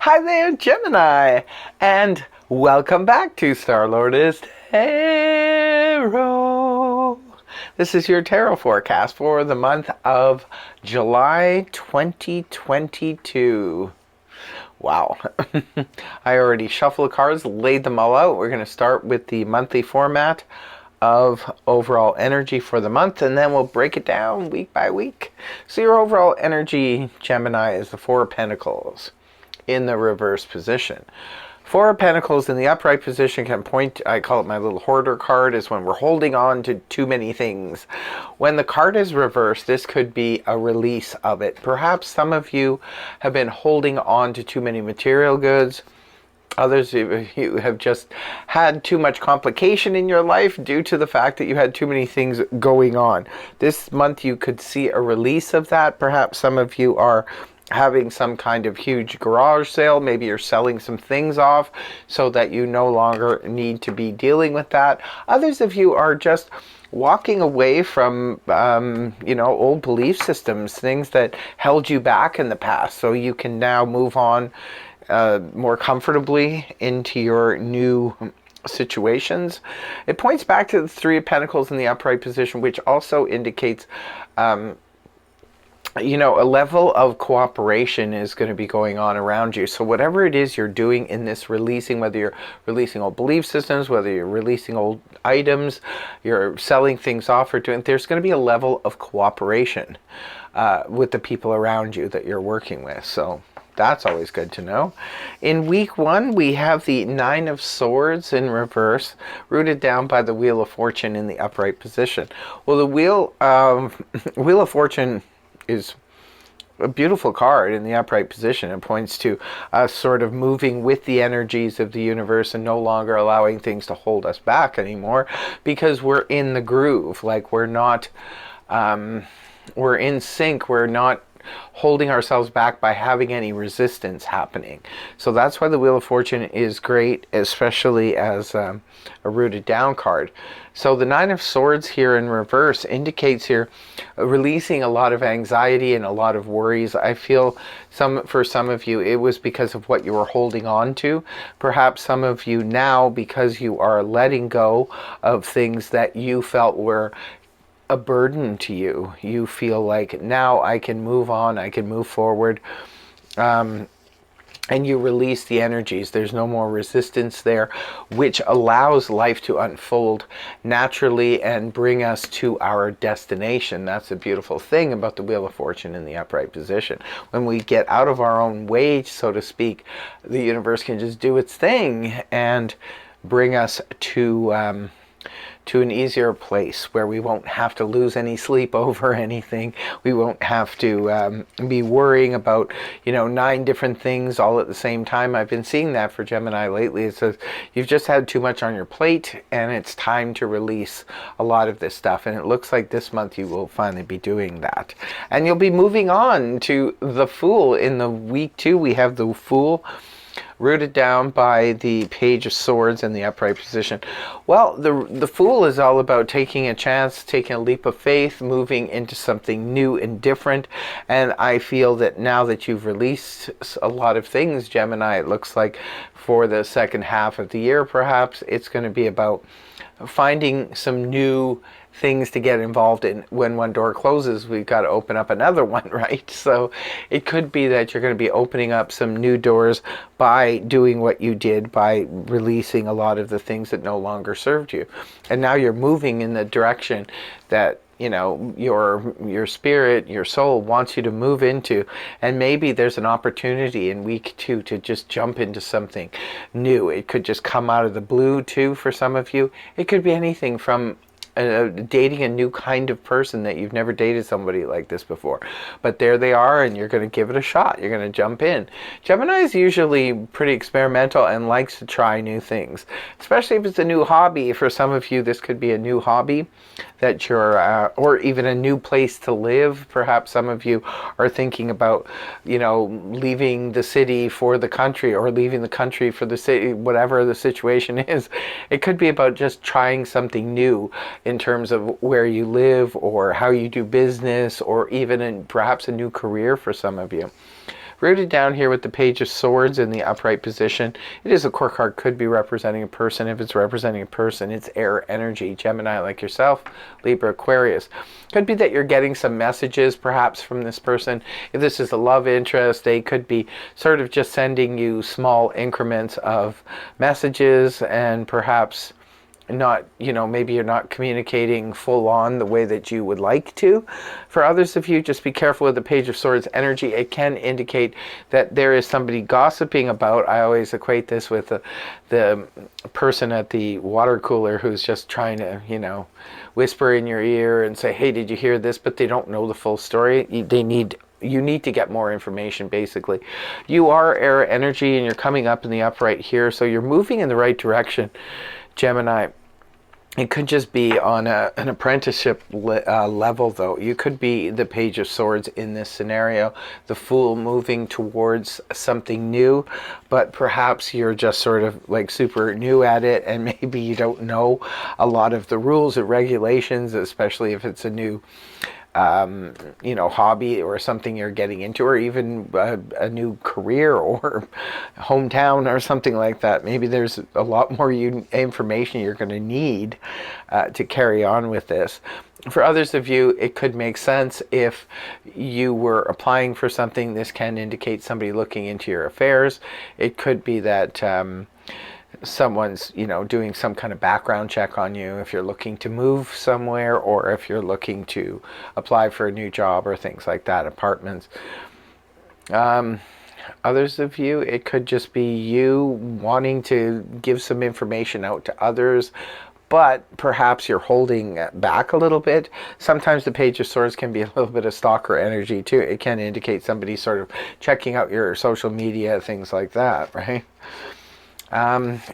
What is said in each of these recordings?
Hi there, Gemini, and welcome back to Star-Lord Tarot. This is your tarot forecast for the month of July 2022. Wow. I already shuffled the cards, laid them all out. We're going to start with the monthly format of overall energy for the month, and then we'll break it down week by week. So your overall energy, Gemini, is the Four of Pentacles in the reverse position. Four of Pentacles in the upright position can point, I call it my little hoarder card, is when we're holding on to too many things. When the card is reversed, this could be a release of it. Perhaps some of you have been holding on to too many material goods. Others of you have just had too much complication in your life due to the fact that you had too many things going on. This month you could see a release of that. Perhaps some of you are having some kind of huge garage sale. Maybe you're selling some things off so that you no longer need to be dealing with that. Others of you are just walking away from old belief systems, things that held you back in the past, so you can now move on more comfortably into your new situations. It points back to the Three of Pentacles in the upright position, which also indicates a level of cooperation is going to be going on around you. So whatever it is you're doing in this releasing, whether you're releasing old belief systems, whether you're releasing old items, you're selling things off or doing, there's going to be a level of cooperation with the people around you that you're working with. So that's always good to know. In week one, we have the Nine of Swords in reverse, rooted down by the Wheel of Fortune in the upright position. Well, the Wheel of Fortune is a beautiful card in the upright position. It points to us sort of moving with the energies of the universe and no longer allowing things to hold us back anymore, because we're in the groove. Like we're not, we're in sync. We're not holding ourselves back by having any resistance happening. So that's why the Wheel of Fortune is great, especially as a rooted down card. So the Nine of Swords here in reverse indicates here releasing a lot of anxiety and a lot of worries. I feel for some of you it was because of what you were holding on to. Perhaps some of you now, because you are letting go of things that you felt were a burden to you, you feel like now I can move on, I can move forward, and you release the energies. There's no more resistance there, which allows life to unfold naturally and bring us to our destination. That's a beautiful thing about the Wheel of Fortune in the upright position. When we get out of our own way, so to speak, the universe can just do its thing and bring us to an easier place where we won't have to lose any sleep over anything. We won't have to be worrying about 9 different things all at the same time. I've been seeing that for Gemini lately. It says you've just had too much on your plate and it's time to release a lot of this stuff, and it looks like this month you will finally be doing that, and you'll be moving on to the Fool. In the week 2 we have the Fool rooted down by the Page of Swords in the upright position. Well, the Fool is all about taking a chance, taking a leap of faith, moving into something new and different. And I feel that now that you've released a lot of things, Gemini, it looks like for the second half of the year, perhaps it's going to be about finding some new things to get involved in. When one door closes, we've got to open up another one, right? So it could be that you're going to be opening up some new doors by doing what you did, by releasing a lot of the things that no longer served you. And now you're moving in the direction that your spirit, your soul wants you to move into. And maybe there's an opportunity in week 2 to just jump into something new. It could just come out of the blue too for some of you. It could be anything from dating a new kind of person that you've never dated somebody like this before, but there they are and you're going to give it a shot. You're going to jump in. Gemini is usually pretty experimental and likes to try new things, especially if it's a new hobby. For some of you, this could be a new hobby that you're or even a new place to live. Perhaps some of you are thinking about leaving the city for the country, or leaving the country for the city, whatever the situation is. It could be about just trying something new in terms of where you live or how you do business, or even in perhaps a new career for some of you. Rooted down here with the Page of Swords in the upright position. It is a core card, could be representing a person. If it's representing a person, it's air energy. Gemini like yourself, Libra, Aquarius. Could be that you're getting some messages perhaps from this person. If this is a love interest, they could be sort of just sending you small increments of messages, and perhaps not, maybe you're not communicating full on the way that you would like to. For others of you, just be careful with the Page of Swords energy. It can indicate that there is somebody gossiping about. I always equate this with the person at the water cooler who's just trying to, whisper in your ear and say, hey, did you hear this? But they don't know the full story. You need to get more information, basically. You are air energy, and you're coming up in the upright here, so you're moving in the right direction, Gemini. It could just be on an apprenticeship level, though. You could be the Page of Swords in this scenario, the Fool moving towards something new, but perhaps you're just sort of like super new at it, and maybe you don't know a lot of the rules and regulations, especially if it's a new hobby or something you're getting into, or even a new career or hometown or something like that. Maybe there's a lot more information you're going to need to carry on with this. For others of you, it could make sense if you were applying for something. This can indicate somebody looking into your affairs. It could be that someone's doing some kind of background check on you if you're looking to move somewhere, or if you're looking to apply for a new job or things like that, apartments. Others of you, it could just be you wanting to give some information out to others, but perhaps you're holding back a little bit. Sometimes the Page of Swords can be a little bit of stalker energy too. It can indicate somebody sort of checking out your social media, things like that, right?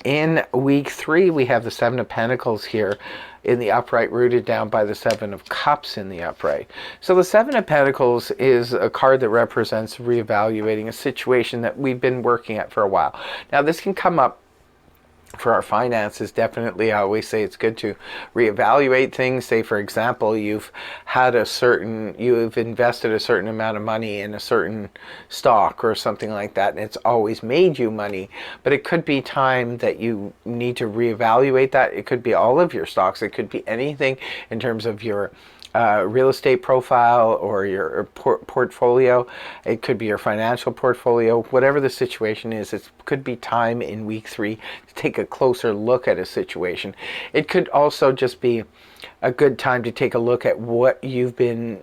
In week 3, we have the Seven of Pentacles here in the upright, rooted down by the Seven of Cups in the upright. So the Seven of Pentacles is a card that represents reevaluating a situation that we've been working at for a while. Now, this can come up for our finances. Definitely, I always say it's good to reevaluate things. Say, for example, you've invested a certain amount of money in a certain stock or something like that, and it's always made you money, but it could be time that you need to reevaluate that. It could be all of your stocks. It could be anything in terms of your real estate profile or your portfolio. It could be your financial portfolio. Whatever the situation is, it could be time in week 3 to take a closer look at a situation. It could also just be a good time to take a look at what you've been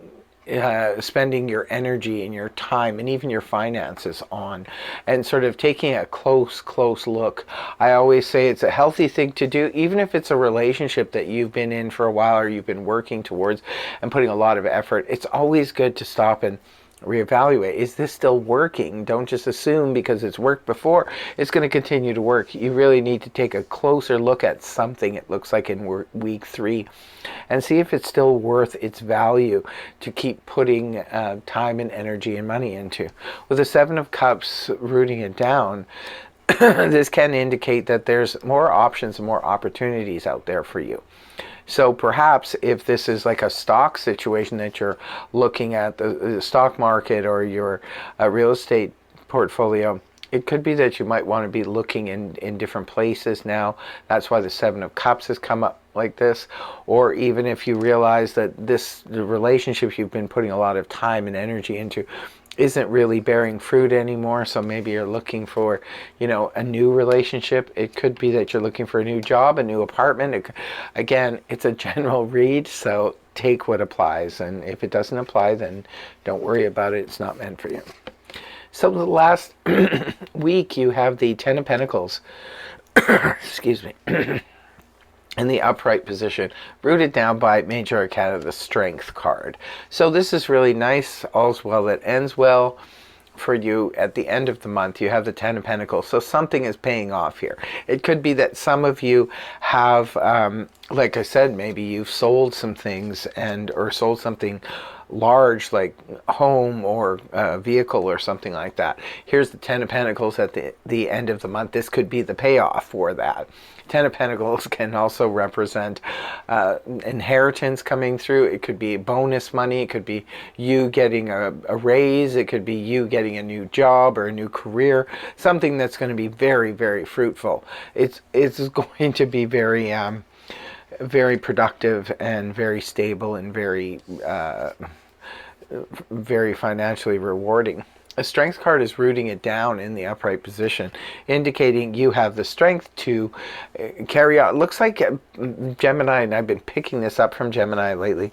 spending your energy and your time and even your finances on, and sort of taking a close look. I always say it's a healthy thing to do, even if it's a relationship that you've been in for a while or you've been working towards and putting a lot of effort. It's always good to stop and reevaluate. Is this still working? Don't just assume because it's worked before it's going to continue to work. You really need to take a closer look at something, it looks like in week 3, and see if it's still worth its value to keep putting time and energy and money into. With the Seven of Cups rooting it down, this can indicate that there's more options and more opportunities out there for you. So perhaps if this is like a stock situation that you're looking at, the stock market or your real estate portfolio, it could be that you might want to be looking in different places now. That's why the Seven of Cups has come up like this. Or even if you realize that the relationship you've been putting a lot of time and energy into isn't really bearing fruit anymore, so maybe you're looking for a new relationship. It could be that you're looking for a new job, a new apartment. Again, it's a general read, so take what applies, and if it doesn't apply, then don't worry about it. It's not meant for you. So the last week you have the Ten of Pentacles excuse me in the upright position, rooted down by Major Arcana, the Strength card. So this is really nice. All's well that ends well for you. At the end of the month, you have the Ten of Pentacles. So something is paying off here. It could be that some of you have, like I said, maybe you've sold some things or sold something large, like home or vehicle or something like that. Here's the Ten of Pentacles at the end of the month. This could be the payoff for that. Ten of Pentacles can also represent inheritance coming through. It could be bonus money. It could be you getting a raise. It could be you getting a new job or a new career. Something that's going to be very, very fruitful. It's going to be very very productive and very stable and very very financially rewarding. A strength card is rooting it down in the upright position, indicating you have the strength to carry on. It looks like Gemini, and I've been picking this up from Gemini lately,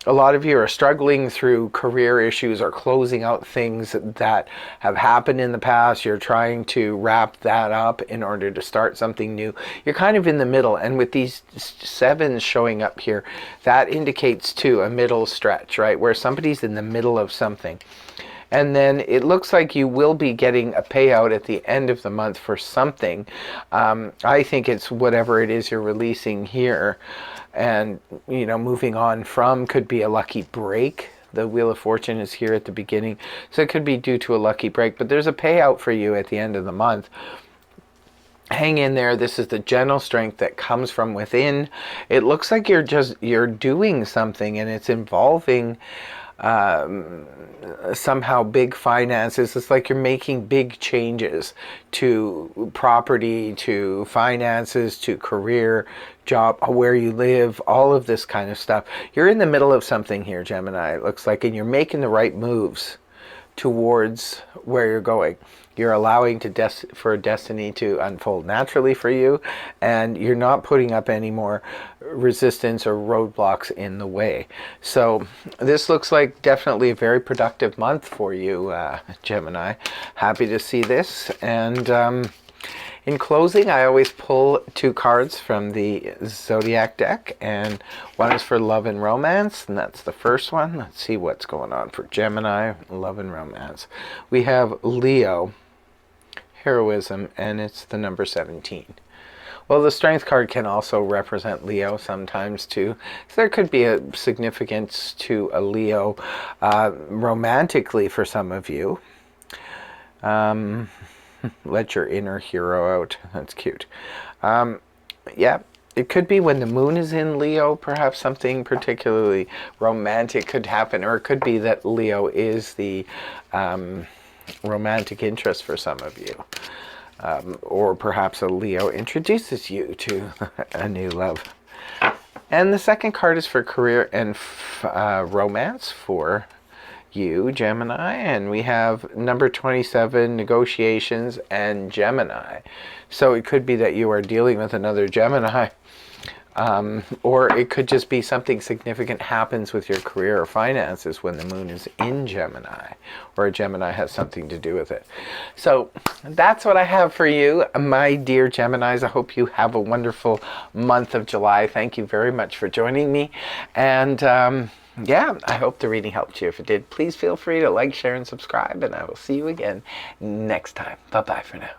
a lot of you are struggling through career issues or closing out things that have happened in the past. You're trying to wrap that up in order to start something new. You're kind of in the middle, and with these sevens showing up here, that indicates too a middle stretch, right, where somebody's in the middle of something. And then it looks like you will be getting a payout at the end of the month for something. I think it's whatever it is you're releasing here. And, you know, moving on from could be a lucky break. The Wheel of Fortune is here at the beginning. So it could be due to a lucky break. But there's a payout for you at the end of the month. Hang in there. This is the gentle strength that comes from within. It looks like you're doing something, and it's involving somehow big finances. It's like you're making big changes to property, to finances, to career, job, where you live, all of this kind of stuff. You're in the middle of something here, Gemini, it looks like, and you're making the right moves towards where you're going. You're allowing for destiny to unfold naturally for you, and you're not putting up any more resistance or roadblocks in the way. So this looks like definitely a very productive month for you, Gemini. Happy to see this. And in closing, I always pull 2 cards from the zodiac deck, and one is for love and romance, and that's the first one. Let's see what's going on for Gemini, love and romance. We have Leo, heroism, and it's the number 17. Well, the strength card can also represent Leo sometimes too. So there could be a significance to a Leo romantically for some of you. Let your inner hero out. That's cute. Yeah, it could be when the moon is in Leo, perhaps something particularly romantic could happen, or it could be that Leo is the romantic interest for some of you. Or perhaps a Leo introduces you to a new love. And the second card is for career and romance for you, Gemini, and we have number 27, negotiations, and Gemini. So it could be that you are dealing with another Gemini, or it could just be something significant happens with your career or finances when the moon is in Gemini, or a Gemini has something to do with it. So that's what I have for you, my dear Geminis. I hope you have a wonderful month of July. Thank you very much for joining me, and yeah, I hope the reading helped you. If it did, please feel free to like, share, and subscribe, and I will see you again next time. Bye-bye for now.